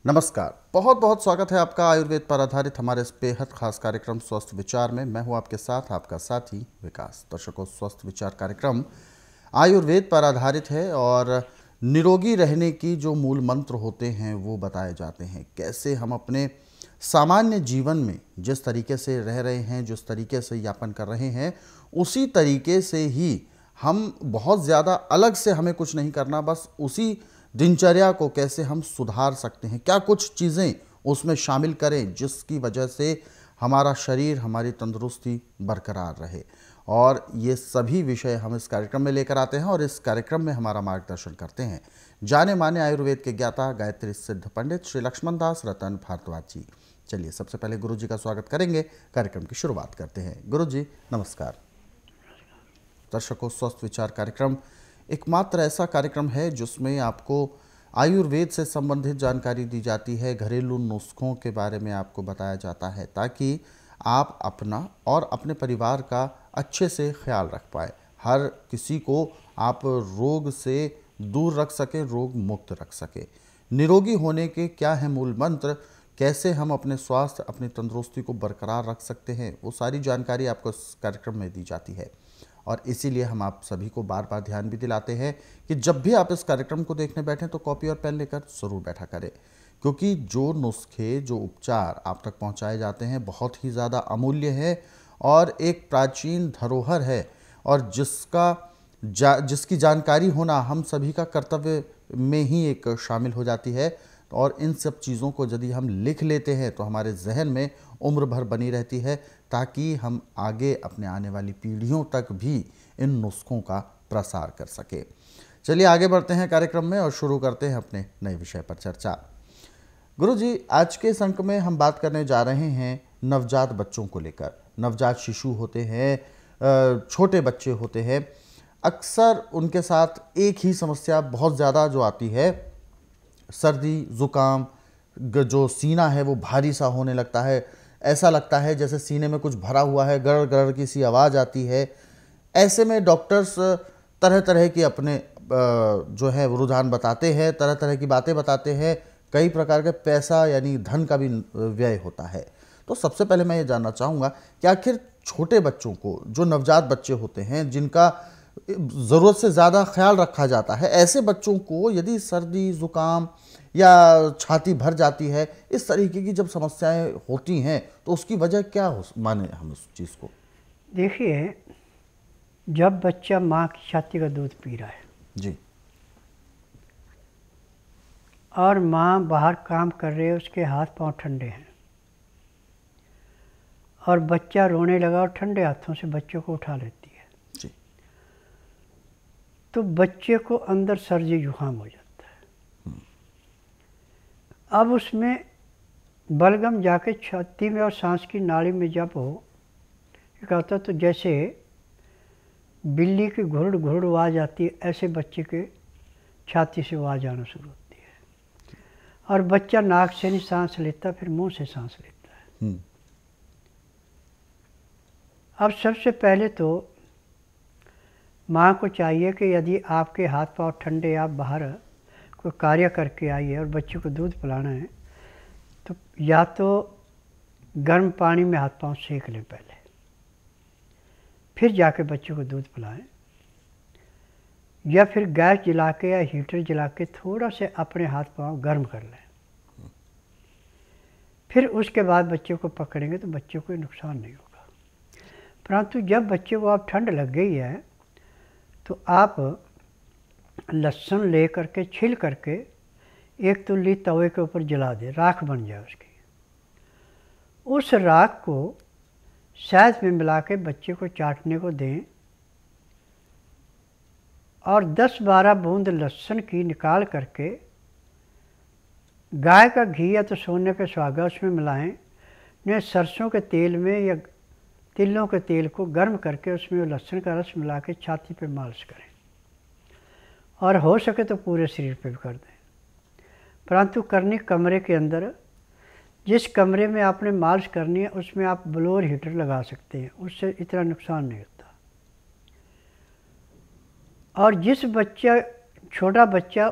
नमस्कार, बहुत बहुत स्वागत है आपका आयुर्वेद पर आधारित हमारे इस बेहद खास कार्यक्रम स्वस्थ विचार में। मैं हूं आपके साथ आपका साथी विकास। दर्शकों, स्वस्थ विचार कार्यक्रम आयुर्वेद पर आधारित है और निरोगी रहने की जो मूल मंत्र होते हैं वो बताए जाते हैं। कैसे हम अपने सामान्य जीवन में जिस तरीके से रह रहे हैं, जिस तरीके से यापन कर रहे हैं, उसी तरीके से ही हम बहुत ज़्यादा अलग से हमें कुछ नहीं करना, बस उसी दिनचर्या को कैसे हम सुधार सकते हैं, क्या कुछ चीज़ें उसमें शामिल करें जिसकी वजह से हमारा शरीर, हमारी तंदुरुस्ती बरकरार रहे। और ये सभी विषय हम इस कार्यक्रम में लेकर आते हैं और इस कार्यक्रम में हमारा मार्गदर्शन करते हैं जाने माने आयुर्वेद के ज्ञाता गायत्री सिद्ध पंडित श्री लक्ष्मण दास रतन भारद्वाज जी। चलिए सबसे पहले गुरु जी का स्वागत करेंगे, कार्यक्रम की शुरुआत करते हैं। गुरु जी नमस्कार। दर्शकों, स्वस्थ विचार कार्यक्रम एकमात्र ऐसा कार्यक्रम है जिसमें आपको आयुर्वेद से संबंधित जानकारी दी जाती है, घरेलू नुस्खों के बारे में आपको बताया जाता है ताकि आप अपना और अपने परिवार का अच्छे से ख्याल रख पाए, हर किसी को आप रोग से दूर रख सके, रोग मुक्त रख सके। निरोगी होने के क्या है मूल मंत्र, कैसे हम अपने स्वास्थ्य, अपनी तंदुरुस्ती को बरकरार रख सकते हैं, वो सारी जानकारी आपको इस कार्यक्रम में दी जाती है। और इसीलिए हम आप सभी को बार बार ध्यान भी दिलाते हैं कि जब भी आप इस कार्यक्रम को देखने बैठें तो कॉपी और पेन लेकर ज़रूर बैठा करें, क्योंकि जो नुस्खे, जो उपचार आप तक पहुंचाए जाते हैं बहुत ही ज़्यादा अमूल्य है और एक प्राचीन धरोहर है, और जिसकी जानकारी होना हम सभी का कर्तव्य में ही एक शामिल हो जाती है। और इन सब चीज़ों को यदि हम लिख लेते हैं तो हमारे जहन में उम्र भर बनी रहती है, ताकि हम आगे अपने आने वाली पीढ़ियों तक भी इन नुस्खों का प्रसार कर सके। चलिए आगे बढ़ते हैं कार्यक्रम में और शुरू करते हैं अपने नए विषय पर चर्चा। गुरु जी, आज के इस अंक में हम बात करने जा रहे हैं नवजात बच्चों को लेकर। नवजात शिशु होते हैं, छोटे बच्चे होते हैं, अक्सर उनके साथ एक ही समस्या बहुत ज़्यादा जो आती है, सर्दी जुकाम, जो सीना है वो भारी सा होने लगता है, ऐसा लगता है जैसे सीने में कुछ भरा हुआ है, गड़ गड़ की सी आवाज़ आती है। ऐसे में डॉक्टर्स तरह तरह की अपने जो है रुझान बताते हैं, तरह तरह की बातें बताते हैं, कई प्रकार के पैसा यानी धन का भी व्यय होता है। तो सबसे पहले मैं ये जानना चाहूँगा कि आखिर छोटे बच्चों को, जो नवजात बच्चे होते हैं जिनका ज़रूरत से ज़्यादा ख्याल रखा जाता है, ऐसे बच्चों को यदि सर्दी जुकाम या छाती भर जाती है, इस तरीके की जब समस्याएं होती हैं तो उसकी वजह क्या हो माने हम उस चीज़ को? देखिए, जब बच्चा माँ की छाती का दूध पी रहा है जी। और माँ बाहर काम कर रही है, उसके हाथ पांव ठंडे हैं और बच्चा रोने लगा और ठंडे हाथों से बच्चों को उठा लेती है जी। तो बच्चे को अंदर सर्दी जुकाम हो जाता है। अब उसमें बलगम जाके छाती में और सांस की नाली में जब हो कहता, तो जैसे बिल्ली की घुरड़ घुरड़ आवाज़ आती है, ऐसे बच्चे के छाती से आवाज़ आना शुरू होती है और बच्चा नाक से नहीं सांस लेता, फिर मुंह से सांस लेता है। अब सबसे पहले तो माँ को चाहिए कि यदि आपके हाथ पांव ठंडे, आप बाहर कोई कार्य करके आई है और बच्चे को दूध पिलाना है, तो या तो गर्म पानी में हाथ पांव सेक लें पहले, फिर जाके बच्चे को दूध पिलाएं, या फिर गैस जला के या हीटर जला के थोड़ा से अपने हाथ पांव गर्म कर लें, फिर उसके बाद बच्चे को पकड़ेंगे तो बच्चे को नुकसान नहीं होगा। परंतु जब बच्चे को आप ठंड लग गई है तो आप लहसुन ले करके छिल करके एक तुल्ली तवे के ऊपर जला दें, राख बन जाए उसकी। उस राख को शहद में मिला के बच्चे को चाटने को दें और 10-12 बूंद लहसुन की निकाल करके गाय का घी या तो सोने का सुहागा उसमें मिलाएं, ने सरसों के तेल में या तिलों के तेल को गर्म करके उसमें लहसुन का रस मिला के छाती पे मालिश करें और हो सके तो पूरे शरीर पे भी कर दें। परंतु करनी कमरे के अंदर, जिस कमरे में आपने मालिश करनी है उसमें आप ब्लोअर हीटर लगा सकते हैं, उससे इतना नुकसान नहीं होता। और जिस बच्चा, छोटा बच्चा,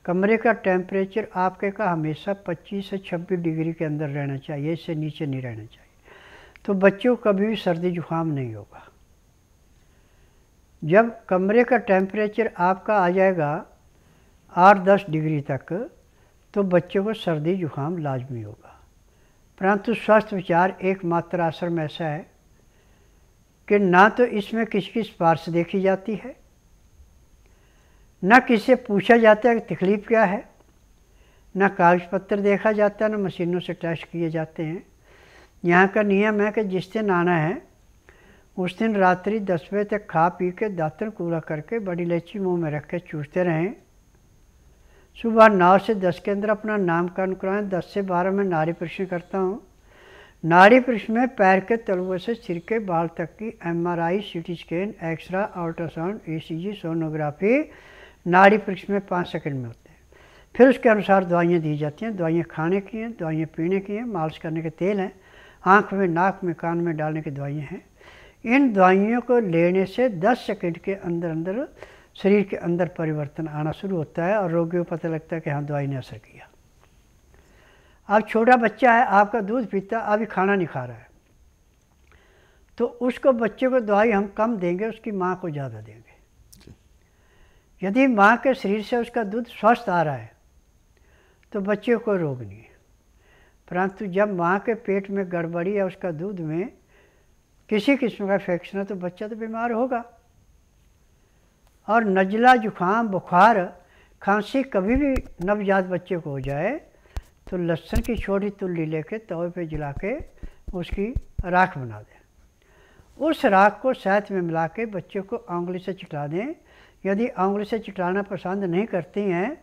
कमरे का टेम्परेचर आपके का हमेशा 25 से 26 डिग्री के अंदर रहना चाहिए, इससे नीचे नहीं रहना चाहिए। तो बच्चों को कभी भी सर्दी जुकाम नहीं होगा। जब कमरे का टेम्परेचर आपका आ जाएगा 8-10 डिग्री तक, तो बच्चों को सर्दी जुकाम लाजमी होगा। परंतु स्वस्थ विचार एकमात्र आश्रम ऐसा है कि ना तो इसमें किसी की सिफारिश देखी जाती है, ना किसी से पूछा जाता है कि तकलीफ़ क्या है, ना कागज़ पत्र देखा जाता है, ना मशीनों से टेस्ट किए जाते हैं। यहाँ का नियम है कि जिस दिन आना है उस दिन रात्रि 10 बजे तक खा पी के दातन कूड़ा करके बड़ी इलायची मुँह में रख के चूसते रहें। सुबह 9 से 10 के अंदर अपना नामकरण कराएं। 10 से 12 में नाड़ी परीक्षण करता हूँ। नाड़ी परीक्षण में पैर के तलुए से सिर के बाल तक की MRI, CT scan, x-ray, ultrasound, ECG, sonography नाड़ी परीक्षण में 5 सेकंड में होते हैं। फिर उसके अनुसार दवाइयाँ दी जाती हैं। दवाइयाँ खाने की हैं, दवाइयाँ पीने की हैं, मालिश करने के तेल हैं, आँख में, नाक में, कान में डालने की दवाइयाँ हैं। इन दवाइयों को लेने से 10 सेकंड के अंदर अंदर शरीर के अंदर परिवर्तन आना शुरू होता है और रोगियों को पता लगता है कि हाँ दवाई ने असर किया। अब छोटा बच्चा है, आपका दूध पीता, अभी खाना नहीं खा रहा है, तो उसको बच्चे को दवाई हम कम देंगे, उसकी माँ को ज़्यादा देंगे। यदि माँ के शरीर से उसका दूध स्वस्थ आ रहा है तो बच्चे को रोग नहीं है। परंतु जब माँ के पेट में गड़बड़ी या उसका दूध में किसी किस्म का इन्फेक्शन है तो बच्चा तो बीमार होगा। और नज़ला, जुखाम, बुखार, खांसी कभी भी नवजात बच्चे को हो जाए तो लहसुन की छोटी तुल्ली लेके तवे पे जला के उसकी राख बना दें। उस राख को शहद में मिला के बच्चे को उंगली से चिटा दें। यदि उंगली से चिटाना पसंद नहीं करती हैं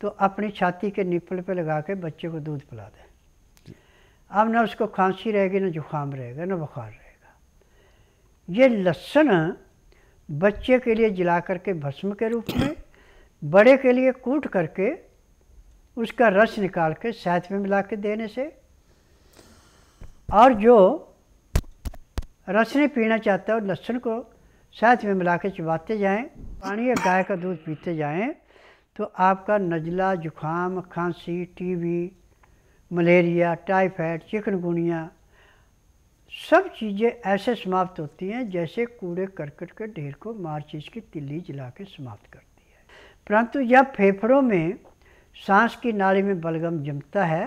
तो अपनी छाती के निप्पल पे लगा के बच्चे को दूध पिला दें। अब ना उसको खांसी रहेगी, ना जुखाम रहेगा, ना बुखार रहेगा। ये लहसुन बच्चे के लिए जला करके भस्म के रूप में, बड़े के लिए कूट करके उसका रस निकाल के शहद में मिला के देने से, और जो रस नहीं पीना चाहता है लहसुन को शहद में मिला के चबाते जाएँ, पानी या गाय का दूध पीते जाएँ, तो आपका नज़ला, जुखाम, खांसी, TB, मलेरिया, टाइफाइड, चिकनगुनिया सब चीज़ें ऐसे समाप्त होती हैं जैसे कूड़े करकट के ढेर को माचिस की तिल्ली जला के समाप्त करती है। परंतु जब फेफड़ों में सांस की नाली में बलगम जमता है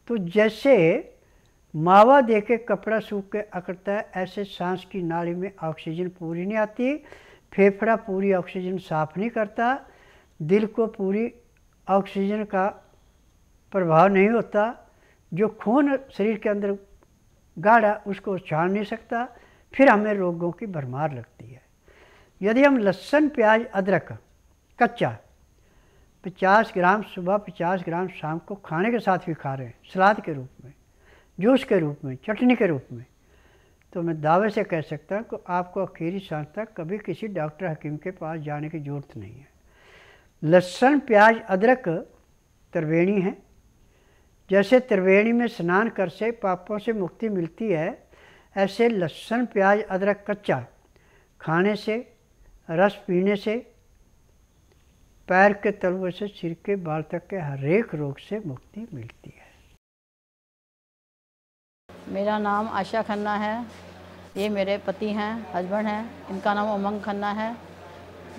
तो जैसे मावा दे के कपड़ा सूख के अकड़ता है, ऐसे सांस की नाली में ऑक्सीजन पूरी नहीं आती, फेफड़ा पूरी ऑक्सीजन साफ नहीं करता, दिल को पूरी ऑक्सीजन का प्रभाव नहीं होता, जो खून शरीर के अंदर गाढ़ा उसको छाड़ नहीं सकता, फिर हमें रोगों की भरमार लगती है। यदि हम लहसुन, प्याज, अदरक कच्चा 50 ग्राम सुबह, 50 ग्राम शाम को खाने के साथ भी खा रहे हैं, सलाद के रूप में, जूस के रूप में, चटनी के रूप में, तो मैं दावे से कह सकता हूँ कि आपको आखिरी सांस तक कभी किसी डॉक्टर हकीम के पास जाने की ज़रूरत नहीं है। लहसुन, प्याज, अदरक त्रिवेणी है। जैसे त्रिवेणी में स्नान कर से पापों से मुक्ति मिलती है, ऐसे लहसुन, प्याज, अदरक कच्चा खाने से, रस पीने से पैर के तलवे से सिर के बाल तक के हर एक रोग से मुक्ति मिलती है। मेरा नाम आशा खन्ना है। ये मेरे पति हैं, हस्बैंड हैं। इनका नाम उमंग खन्ना है।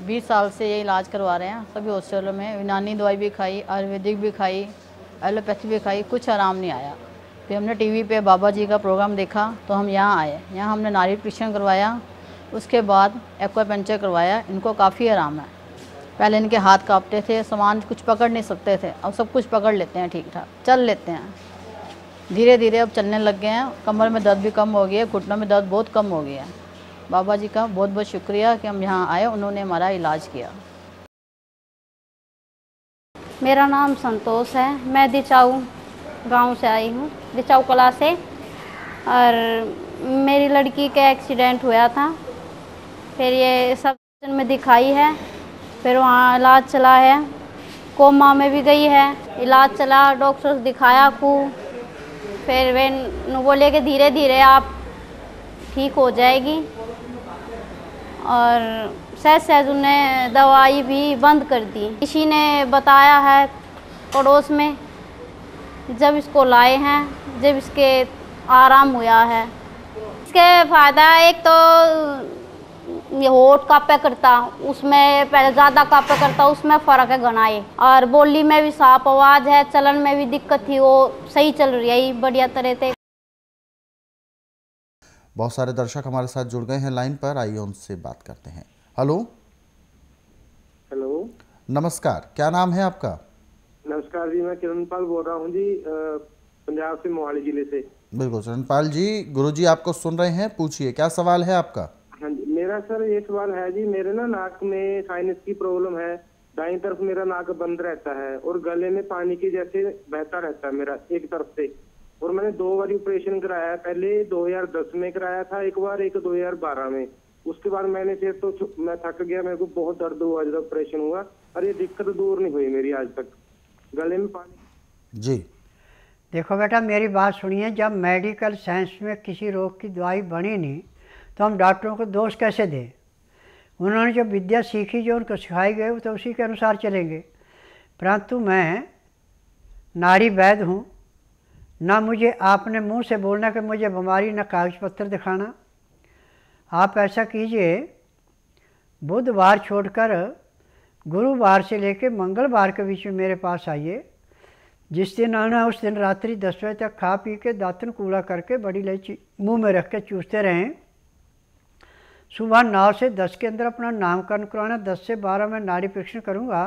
20 साल से ये इलाज करवा रहे हैं सभी हॉस्पिटलों में। यूनानी दवाई भी खाई, आयुर्वेदिक भी खाई, एलोपैथी भी खाई, कुछ आराम नहीं आया। फिर हमने टीवी पे बाबा जी का प्रोग्राम देखा तो हम यहाँ आए। यहाँ हमने नाड़ी परीक्षण करवाया, उसके बाद एक्वापंचर करवाया। इनको काफ़ी आराम है। पहले इनके हाथ कांपते थे, सामान कुछ पकड़ नहीं सकते थे, अब सब कुछ पकड़ लेते हैं, ठीक ठाक चल लेते हैं। धीरे धीरे अब चलने लग गए हैं। कमर में दर्द भी कम हो गया है, घुटनों में दर्द बहुत कम हो गया है। बाबा जी का बहुत बहुत शुक्रिया कि हम यहाँ आए, उन्होंने हमारा इलाज किया। मेरा नाम संतोष है। मैं दिचाऊ गांव से आई हूँ, दिचाऊ कला से। और मेरी लड़की का एक्सीडेंट हुआ था, फिर ये सब में दिखाई है, फिर वहाँ इलाज चला है, कोमा में भी गई है, इलाज चला, डॉक्टर से दिखाया खूब। फिर वे बोले कि धीरे धीरे आप ठीक हो जाएगी। और सहज सहज उन्हें दवाई भी बंद कर दी। किसी ने बताया है पड़ोस में, जब इसको लाए हैं, जब इसके आराम हुआ है। इसके फ़ायदा एक तो ये होठ कापे करता, उसमें पहले ज़्यादा कापे करता, उसमें फ़र्क है घनाए, और बोली में भी साफ आवाज़ है, चलन में भी दिक्कत थी, वो सही चल रही है बढ़िया तरह से। बहुत सारे दर्शक हमारे साथ जुड़ गए हैं लाइन पर, आइए उनसे बात करते हैं। हेलो। हेलो, नमस्कार, क्या नाम है आपका? नमस्कार जी, मैं किरणपाल बोल रहा हूँ जी, पंजाब से, मोहाली जिले से। बिल्कुल किरणपाल जी, गुरुजी आपको सुन रहे हैं, पूछिए क्या सवाल है आपका? हाँ जी, मेरा सर ये सवाल है जी, मेरे ना नाक में साइनस की प्रॉब्लम है। दाईं तरफ मेरा नाक बंद रहता है और गले में पानी की जैसे बहता रहता है मेरा एक तरफ से। और मैंने 2 बार ऑपरेशन कराया है, पहले 2010 में कराया था एक बार, एक 2012 में। उसके बाद मैंने फिर तो मैं थक गया, मेरे को बहुत दर्द हुआ जब ऑपरेशन हुआ, और ये दिक्कत दूर नहीं हुई मेरी आज तक, गले में पानी। जी देखो बेटा, मेरी बात सुनिए। जब मेडिकल साइंस में किसी रोग की दवाई बनी नहीं तो हम डॉक्टरों को दोष कैसे दें? उन्होंने जो विद्या सीखी, जो उनको सिखाई गई, वो तो उसी के अनुसार चलेंगे। परंतु मैं नारी वैद्य हूँ, ना मुझे आपने मुंह से बोलना कि मुझे बीमारी, ना कागज पत्र दिखाना। आप ऐसा कीजिए, बुधवार छोड़कर गुरुवार से लेकर मंगलवार के बीच में मेरे पास आइए। जिस दिन आना उस दिन रात्रि 10 बजे तक खा पी के दातन कूड़ा करके बड़ी इलायची मुंह में रख के चूसते रहें। सुबह 9 से 10 के अंदर अपना नामकरण करवाना। 10 से 12 में नाड़ी परीक्षण करूँगा।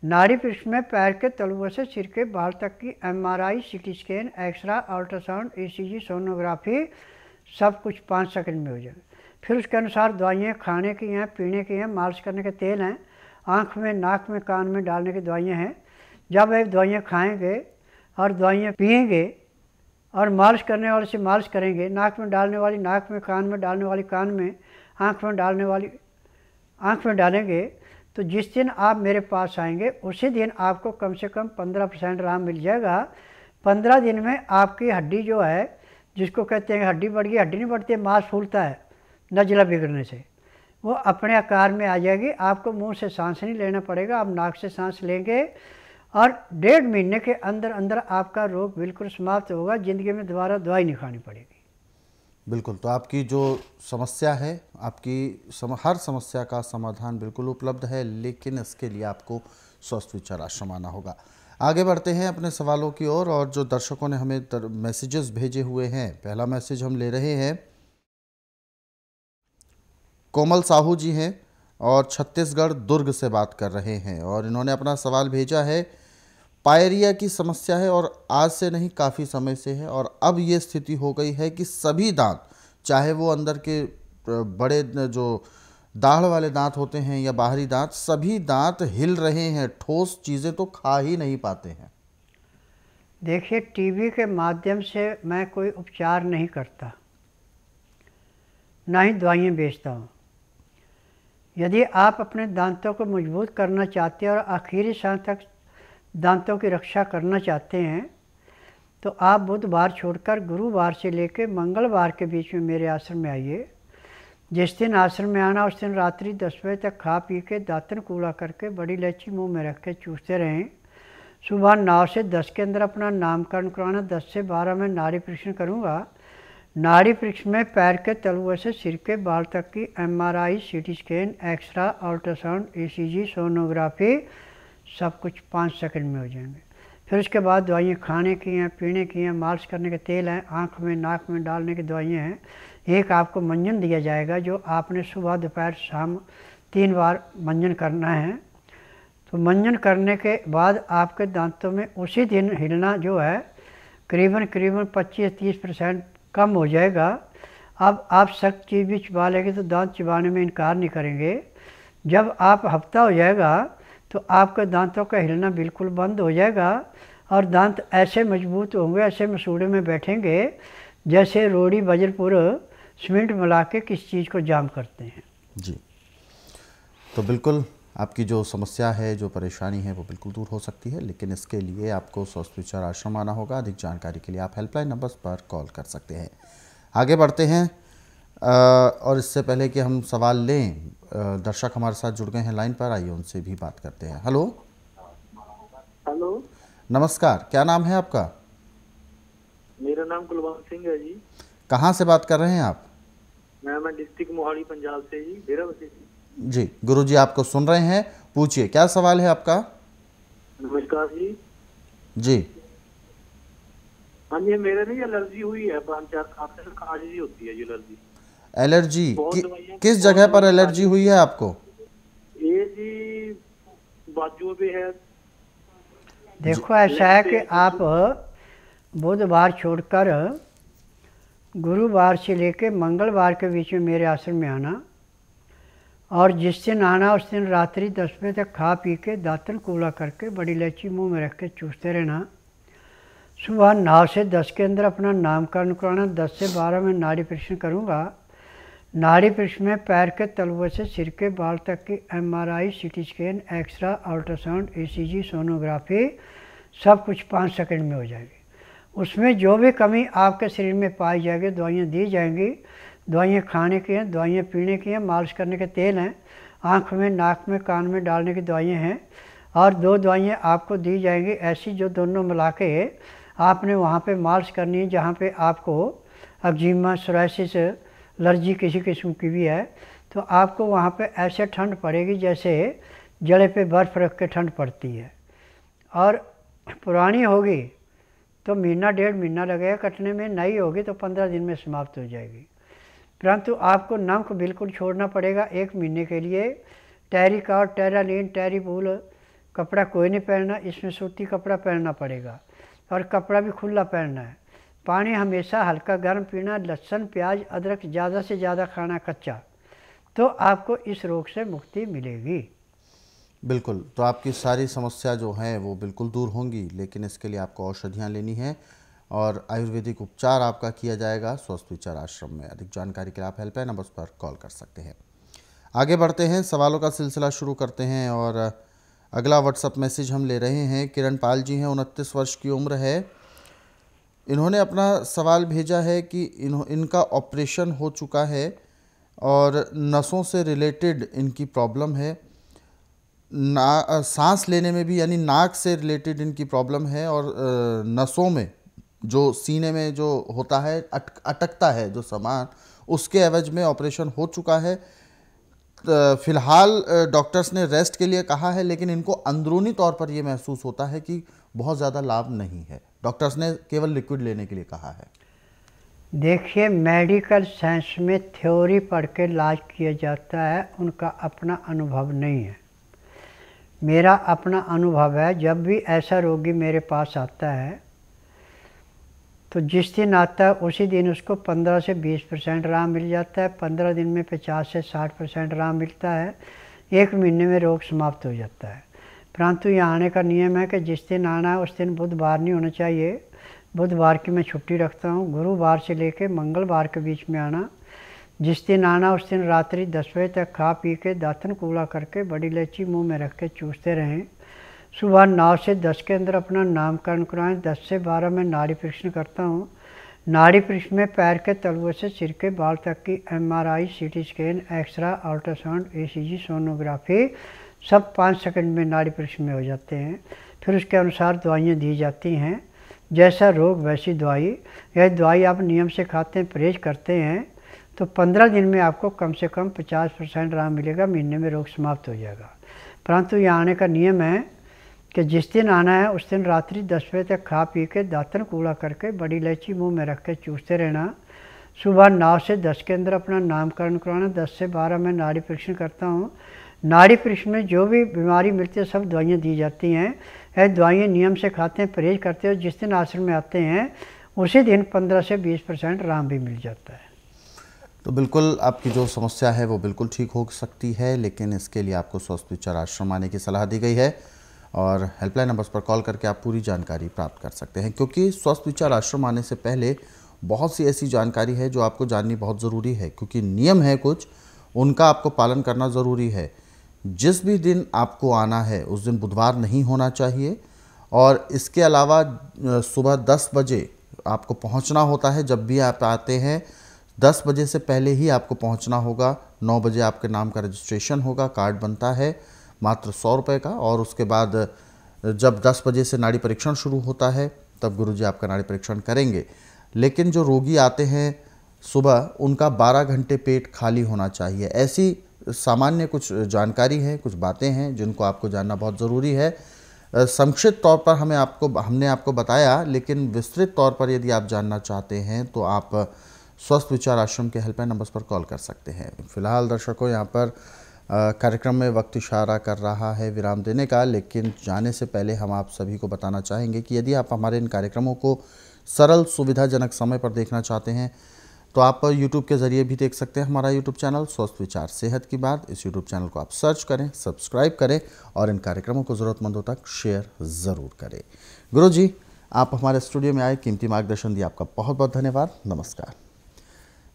नाड़ी परीक्षण में पैर के तलुओं से सिर के बाल तक की MRI, CT scan, x-ray, ultrasound, ECG, sonography, सब कुछ 5 सेकंड में हो जाएगा। फिर उसके अनुसार दवाइयाँ खाने की हैं, पीने की हैं, मालिश करने के तेल हैं, आँख में, नाक में, कान में डालने की दवाइयाँ हैं। जब आप दवाइयाँ खाएँगे और दवाइयाँ पिएँगे और मालिश करने वाले से मालिश करेंगे, नाक में डालने वाली नाक में, कान में डालने वाली कान में, आँख में डालने वाली आँख में डालेंगे, तो जिस दिन आप मेरे पास आएंगे उसी दिन आपको कम से कम 15% आराम मिल जाएगा। 15 दिन में आपकी हड्डी जो है, जिसको कहते हैं हड्डी बढ़ गई, हड्डी नहीं बढ़ती है, मांस फूलता है नज़ला बिगड़ने से, वो अपने आकार में आ जाएगी। आपको मुंह से सांस नहीं लेना पड़ेगा, आप नाक से सांस लेंगे और 1.5 महीने के अंदर अंदर आपका रोग बिल्कुल समाप्त होगा। ज़िंदगी में दोबारा दवाई नहीं खानी पड़ेगी। बिल्कुल, तो आपकी जो समस्या है, आपकी हर समस्या का समाधान बिल्कुल उपलब्ध है, लेकिन इसके लिए आपको स्वस्थ विचार आश्रम आना होगा। आगे बढ़ते हैं अपने सवालों की ओर, और जो दर्शकों ने हमें मैसेजेस भेजे हुए हैं, पहला मैसेज हम ले रहे हैं। कोमल साहू जी हैं और छत्तीसगढ़ दुर्ग से बात कर रहे हैं, और इन्होंने अपना सवाल भेजा है। पायरिया की समस्या है और आज से नहीं, काफ़ी समय से है, और अब ये स्थिति हो गई है कि सभी दांत, चाहे वो अंदर के बड़े जो दाढ़ वाले दांत होते हैं या बाहरी दांत, सभी दांत हिल रहे हैं, ठोस चीज़ें तो खा ही नहीं पाते हैं। देखिए, टीवी के माध्यम से मैं कोई उपचार नहीं करता, ना ही दवाइयाँ बेचता हूँ। यदि आप अपने दांतों को मजबूत करना चाहते हैं और आखिरी सांस तक दांतों की रक्षा करना चाहते हैं, तो आप बुधवार छोड़कर गुरुवार से लेकर मंगलवार के बीच में मेरे आश्रम में आइए। जिस दिन आश्रम में आना उस दिन रात्रि 10 बजे तक खा पी के दातन कूड़ा करके बड़ी इलायची मुंह में रख के चूसते रहें। सुबह 9 से 10 के अंदर अपना नामकरण करवाना। 10 से 12 में नाड़ी परीक्षण करूँगा। नाड़ी परीक्षण में पैर के तलुओं से सिर के बाल तक की MRI, CT scan, x-ray, ultrasound, ECG, sonography, सब कुछ 5 सेकंड में हो जाएंगे। फिर उसके बाद दवाइयाँ खाने की हैं, पीने की हैं, मालिश करने के तेल हैं, आँख में, नाक में डालने की दवाइयाँ हैं। एक आपको मंजन दिया जाएगा, जो आपने सुबह, दोपहर, शाम 3 बार मंजन करना है। तो मंजन करने के बाद आपके दांतों में उसी दिन हिलना जो है करीबन 25-30% कम हो जाएगा। अब आप सख्त चीज़ भी चबा लेंगे तो दांत चबाने में इनकार नहीं करेंगे। जब आप हफ्ता हो जाएगा तो आपके दांतों का हिलना बिल्कुल बंद हो जाएगा और दांत ऐसे मजबूत होंगे, ऐसे मसूड़े में बैठेंगे जैसे रोड़ी बजरपुर सीमेंट मिला के किस चीज़ को जाम करते हैं। जी, तो बिल्कुल आपकी जो समस्या है, जो परेशानी है, वो बिल्कुल दूर हो सकती है, लेकिन इसके लिए आपको स्वस्थ विचार आश्रम आना होगा। अधिक जानकारी के लिए आप हेल्पलाइन नंबर्स पर कॉल कर सकते हैं। आगे बढ़ते हैं। और इससे पहले कि हम सवाल लें, दर्शक हमारे साथ जुड़ गए हैं लाइन पर, आइए उनसे भी बात करते हैं। हेलो। हेलो, नमस्कार, क्या नाम है आपका? मेरा नाम कुलवंत सिंह है जी। कहाँ से बात कर रहे हैं आप? मैं डिस्ट्रिक्ट मोहाली पंजाब से जी, डेराबस्सी से। जी, गुरुजी आपको सुन रहे हैं, पूछिए क्या सवाल है आपका। नमस्कार जी। जी। हाँ जी, मेरे नहीं एलर्जी हुई है, 5-4 खांसते में खांसी होती है जी, एलर्जी। एलर्जी किस जगह पर एलर्जी हुई है आपको? ये जी बाजू पे है। देखो ऐसा है कि आप बुधवार छोड़कर गुरुवार से लेकर मंगलवार के बीच में मेरे आश्रम में आना, और जिस दिन आना उस दिन रात्रि 10 बजे तक खा पी के दातन कूला करके बड़ी इलायची मुंह में रख के चूसते रहना। सुबह 9 से 10 के अंदर अपना नामकरण कराना। 10 से 12 में नाड़ी परीक्षण करूँगा। नाड़ी परीक्षण में पैर के तलवे से सिर के बाल तक की MRI, CT scan, x-ray, ultrasound, ECG, sonography सब कुछ 5 सेकंड में हो जाएगी। उसमें जो भी कमी आपके शरीर में पाई जाएगी दवाइयाँ दी जाएंगी। दवाइयाँ खाने की हैं, दवाइयाँ पीने की हैं, मालिश करने के तेल हैं, आँख में, नाक में, कान में डालने की दवाइयाँ हैं, और 2 दवाइयाँ आपको दी जाएंगी ऐसी जो दोनों मिला के आपने वहाँ पे मालिश करनी है जहाँ पे आपको एक्जिमा, सोराइसिस, एलर्जी किसी किस्म की भी है, तो आपको वहाँ पे ऐसे ठंड पड़ेगी जैसे जड़े पे बर्फ़ रख के ठंड पड़ती है। और पुरानी होगी तो महीना 1.5 महीना लगेगा कटने में, नई होगी तो 15 दिन में समाप्त हो जाएगी। परंतु आपको नमक बिल्कुल छोड़ना पड़ेगा 1 महीने के लिए। टेरिकॉट, टेरालीन, टेरीबूल कपड़ा कोई नहीं पहनना, इसमें सूती कपड़ा पहनना पड़ेगा, और कपड़ा भी खुला पहनना है। पानी हमेशा हल्का गर्म पीना। लहसुन, प्याज, अदरक ज़्यादा से ज़्यादा खाना कच्चा, तो आपको इस रोग से मुक्ति मिलेगी। बिल्कुल, तो आपकी सारी समस्या जो हैं वो बिल्कुल दूर होंगी, लेकिन इसके लिए आपको औषधियाँ लेनी हैं और आयुर्वेदिक उपचार आपका किया जाएगा स्वस्थ विचार आश्रम में। अधिक जानकारी के लिए आप हेल्पलाइन नंबर पर कॉल कर सकते हैं। आगे बढ़ते हैं, सवालों का सिलसिला शुरू करते हैं, और अगला व्हाट्सअप मैसेज हम ले रहे हैं। किरण पाल जी हैं, 29 वर्ष की उम्र है। इन्होंने अपना सवाल भेजा है कि इनका ऑपरेशन हो चुका है और नसों से रिलेटेड इनकी प्रॉब्लम है। सांस लेने में भी, यानी नाक से रिलेटेड इनकी प्रॉब्लम है, और नसों में जो सीने में जो होता है अटकता है जो सामान, उसके एवज में ऑपरेशन हो चुका है। फ़िलहाल डॉक्टर्स ने रेस्ट के लिए कहा है, लेकिन इनको अंदरूनी तौर पर ये महसूस होता है कि बहुत ज़्यादा लाभ नहीं है। डॉक्टर्स ने केवल लिक्विड लेने के लिए कहा है। देखिए, मेडिकल साइंस में थ्योरी पढ़ के इलाज किया जाता है, उनका अपना अनुभव नहीं है। मेरा अपना अनुभव है, जब भी ऐसा रोगी मेरे पास आता है तो जिस दिन आता है उसी दिन उसको 15 से 20% आराम मिल जाता है। 15 दिन में 50 से 60% आराम मिलता है। 1 महीने में रोग समाप्त हो जाता है। परंतु यहाँ आने का नियम है कि जिस दिन आना है उस दिन बुधवार नहीं होना चाहिए। बुधवार की मैं छुट्टी रखता हूँ। गुरुवार से लेकर मंगलवार के बीच में आना। जिस दिन आना उस दिन रात्रि 10 बजे तक खा पी के दातन कूला करके बड़ी इलायची मुंह में रख के चूसते रहें। सुबह 9 से 10 के अंदर अपना नामकरण कराएं। 10 से 12 में नाड़ी परीक्षण करता हूँ। नाड़ी परीक्षण में पैर के तलवे से सिर के बाल तक की MRI, CT scan, x-ray, ultrasound, ECG, sonography सब 5 सेकंड में नाड़ी परीक्षण में हो जाते हैं। फिर उसके अनुसार दवाइयाँ दी जाती हैं। जैसा रोग वैसी दवाई। यह दवाई आप नियम से खाते हैं, परहेज करते हैं, तो 15 दिन में आपको कम से कम 50% आराम मिलेगा। महीने में रोग समाप्त हो जाएगा। परंतु यहाँ आने का नियम है कि जिस दिन आना है उस दिन रात्रि 10 बजे तक खा पी के दातन कूड़ा करके बड़ी इलायची मुंह में रख के चूसते रहना। सुबह 9 से 10 के अंदर अपना नामकरण कराना। 10 से 12 में नाड़ी परीक्षण करता हूँ। नाड़ी परीक्षण में जो भी बीमारी मिलती है सब दवाइयाँ दी जाती हैं। यह दवाइयाँ नियम से खाते हैं, परहेज करते हैं। जिस दिन आश्रम में आते हैं उसी दिन 15 से 20% आराम भी मिल जाता है। तो बिल्कुल आपकी जो समस्या है वो बिल्कुल ठीक हो सकती है, लेकिन इसके लिए आपको स्वस्थ विचार आश्रम आने की सलाह दी गई है, और हेल्पलाइन नंबर्स पर कॉल करके आप पूरी जानकारी प्राप्त कर सकते हैं। क्योंकि स्वस्थ विचार आश्रम आने से पहले बहुत सी ऐसी जानकारी है जो आपको जाननी बहुत ज़रूरी है, क्योंकि नियम है कुछ, उनका आपको पालन करना ज़रूरी है। जिस भी दिन आपको आना है उस दिन बुधवार नहीं होना चाहिए, और इसके अलावा सुबह 10 बजे आपको पहुंचना होता है। जब भी आप आते हैं 10 बजे से पहले ही आपको पहुंचना होगा। 9 बजे आपके नाम का रजिस्ट्रेशन होगा, कार्ड बनता है मात्र 100 रुपये का। और उसके बाद जब 10 बजे से नाड़ी परीक्षण शुरू होता है तब गुरुजी आपका नाड़ी परीक्षण करेंगे। लेकिन जो रोगी आते हैं सुबह, उनका 12 घंटे पेट खाली होना चाहिए। ऐसी सामान्य कुछ जानकारी है, कुछ बातें हैं जिनको आपको जानना बहुत ज़रूरी है। संक्षिप्त तौर पर हमने आपको बताया, लेकिन विस्तृत तौर पर यदि आप जानना चाहते हैं तो आप स्वस्थ विचार आश्रम के हेल्पलाइन नंबर्स पर कॉल कर सकते हैं। फिलहाल दर्शकों, यहाँ पर कार्यक्रम में वक्त इशारा कर रहा है विराम देने का, लेकिन जाने से पहले हम आप सभी को बताना चाहेंगे कि यदि आप हमारे इन कार्यक्रमों को सरल सुविधाजनक समय पर देखना चाहते हैं तो आप यूट्यूब के ज़रिए भी देख सकते हैं। हमारा यूट्यूब चैनल स्वस्थ विचार सेहत की बात, इस यूट्यूब चैनल को आप सर्च करें, सब्सक्राइब करें और इन कार्यक्रमों को ज़रूरतमंदों तक शेयर ज़रूर करें। गुरुजी, आप हमारे स्टूडियो में आए, कीमती मार्गदर्शन दिया, आपका बहुत बहुत धन्यवाद। नमस्कार।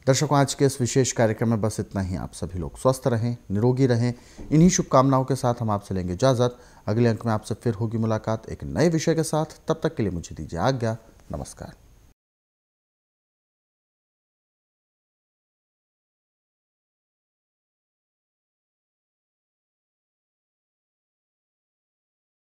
दर्शकों, आज के इस विशेष कार्यक्रम में बस इतना ही। आप सभी लोग स्वस्थ रहें, निरोगी रहें। इन्हीं शुभकामनाओं के साथ हम आपसे लेंगे इजाज़त। अगले अंक में आपसे फिर होगी मुलाकात एक नए विषय के साथ। तब तक के लिए मुझे दीजिए आज्ञा। नमस्कार।